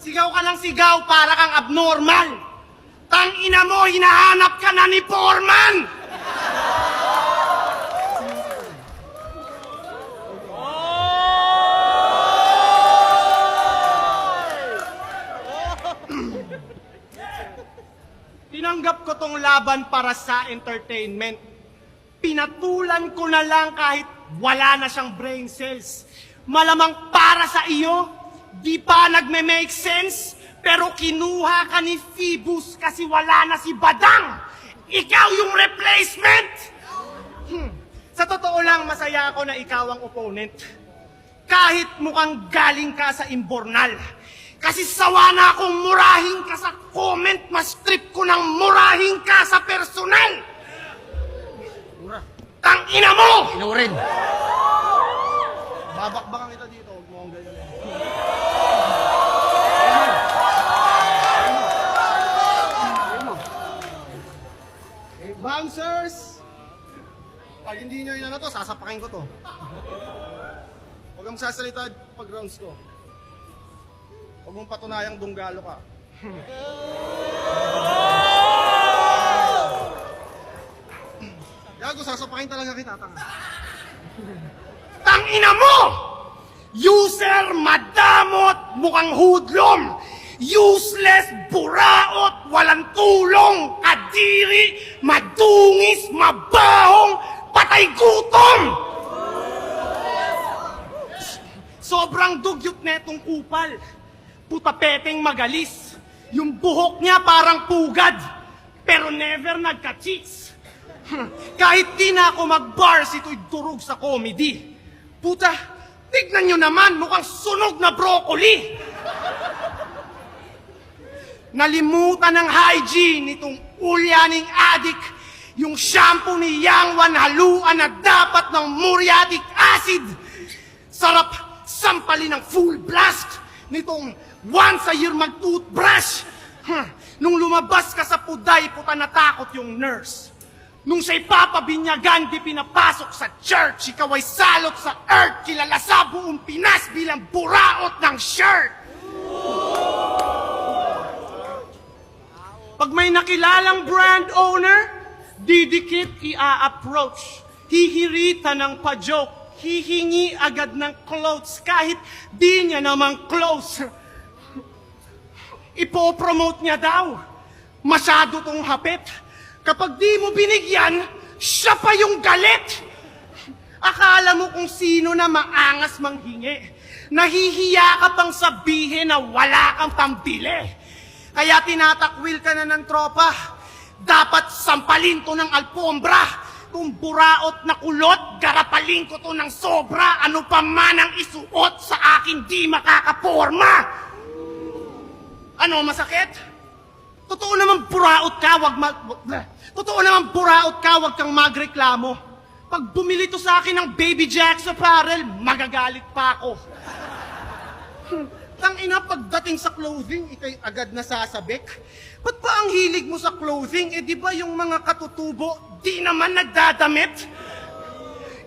Sigaw ka ng sigaw para kang abnormal. Tangina mo, hinahanap ka na ni Foreman! Tinanggap ko tong laban para sa entertainment. Pinatulan ko na lang kahit wala na siyang brain cells. Malamang para sa iyo, di pa nagme-make sense, pero kinuha ka ni Phoebus kasi wala na si Badang. Ikaw yung replacement! Sa totoo lang, masaya ako na ikaw ang opponent. Kahit mukhang galing ka sa imbornal. Kasi sawa na akong murahin ka sa comment, mas trip ko nang murahin ka sa personal! Tangina mo! Inurin. Babakbakan kita dito, huwag mo akong ganyan. Bouncers! Pag hindi nyo yun to, sasapakin ko to. Huwag kang sasalita pag rounds ko. Huwag mong patunayang dunggalo ka. Gago, sasapakin talaga kita, tanga. Tangina mo! User, madamot, mukhang hudlom. Useless, buraot, walang tulong, kadiri, madungis, mabahong, patay gutom! Sobrang dugyot netong kupal. Putapeteng magalis. Yung buhok niya parang pugad, pero never nagka-cheats. Kahit di na ako mag-bars, ito'y durog sa comedy. Puta, tignan nyo naman, mukhang sunog na broccoli. Nalimutan ng hygiene itong ulyaning adik, yung shampoo ni Yang Wan haluan na dapat ng muriatic acid. Sarap sampalin ng full blast nitong once a year mag-toothbrush. Nung lumabas ka sa puday, puta natakot yung nurse. Nung siya'y papabinyagan, di pinapasok sa church, ikaw ay salot sa earth, kilala sa buong Pinas bilang buraot ng shirt. Pag may nakilalang brand owner, didikit i-approach. Hihirita ng pa-joke, hihingi agad ng clothes kahit di niya namang close. Ipopromote niya daw. Masyado tong hapit. Kapag di mo binigyan, siya pa yung galit. Akala mo kung sino na maangas manghingi. Nahihiya ka pang sabihin na wala kang pambili. Kaya tinatakwil ka na ng tropa. Dapat sampalin to ng alpombra. Kung buraot na kulot, garapalin ko to ng sobra. Ano pa man ang isuot sa akin di makakaporma. Ano, masakit? Totoo naman buraot ka, wag kang magreklamo. Pag bumili to sa akin ng Baby Jack's apparel, magagalit pa ako. Tangina, pagdating sa clothing, ikay agad na sasabik. Ba't pa ang hilig mo sa clothing? Eh di ba yung mga katutubo, di naman nagdadamit?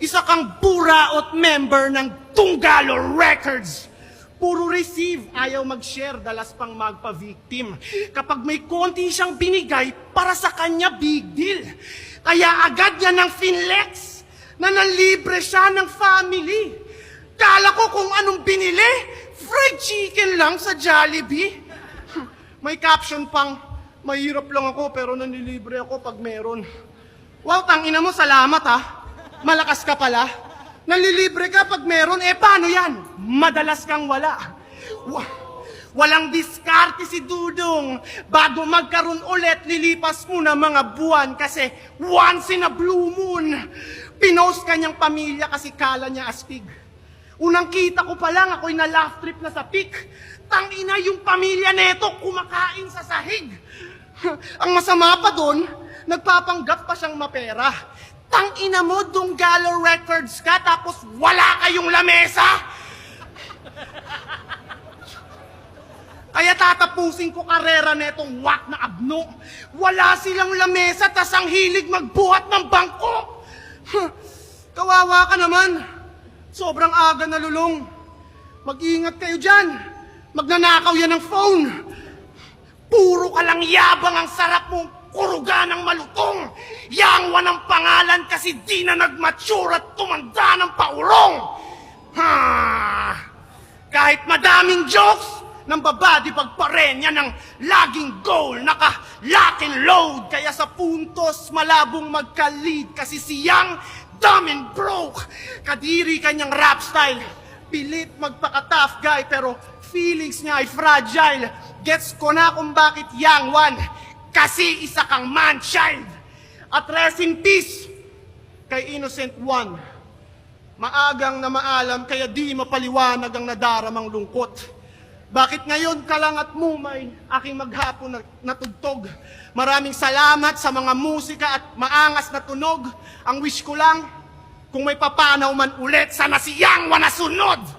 Isa kang buraot member ng Tunggalo Records. Puro receive, ayaw mag-share, dalas pang magpa-victim. Kapag may konti siyang binigay, para sa kanya big deal. Kaya agad niya ng finlex na nanlibre siya ng family. Kala ko kung anong binili, fried chicken lang sa Jollibee. May caption pang, mahirap lang ako pero nanlilibre ako pag meron. Wow, tangina mo, salamat ha. Malakas ka pala. Nanlilibre ka pag meron, eh paano yan? Madalas kang wala. Walang diskarte si Dudong. Bago magkaroon ulit, lilipas muna mga buwan kasi once in a blue moon. Pinost kanyang pamilya kasi kala niya astig. Unang kita ko pa lang, ako'y na-laugh trip na sa peak. Tangina yung pamilya neto, kumakain sa sahig. Ang masama pa doon, nagpapanggap pa siyang mapera. Tangina mo, Tunggalo Records ka, tapos wala kayong lamesa? Kaya tatapusin ko karera netong wak na abno. Wala silang lamesa, tas ang hilig magbuhat ng bangko. Kawawa ka naman. Sobrang aga nalulong. Mag-iingat kayo dyan. Magnanakaw yan ng phone. Puro ka lang yabang, ang sarap mong kuruga ng malutong. Yangwa ng pangalan kasi di na nag-mature at tumanda ng paurong. Ha! Kahit madaming jokes, ng babadi pagparenya ng laging goal, naka-lock and load. Kaya sa puntos, malabong magka-lead kasi siyang dumb and broke. Kadiri kanyang rap style. Pilit magpaka-tough guy pero feelings niya ay fragile. Gets ko na kung bakit young one, kasi isa kang man-child. At rest in peace kay innocent one. Maagang na maalam kaya di mapaliwanag ang nadaramang lungkot. Bakit ngayon ka lang at mumay aking maghapon na tugtog? Maraming salamat sa mga musika at maangas na tunog. Ang wish ko lang, kung may papanaw man ulit, sana siyang wanasunod!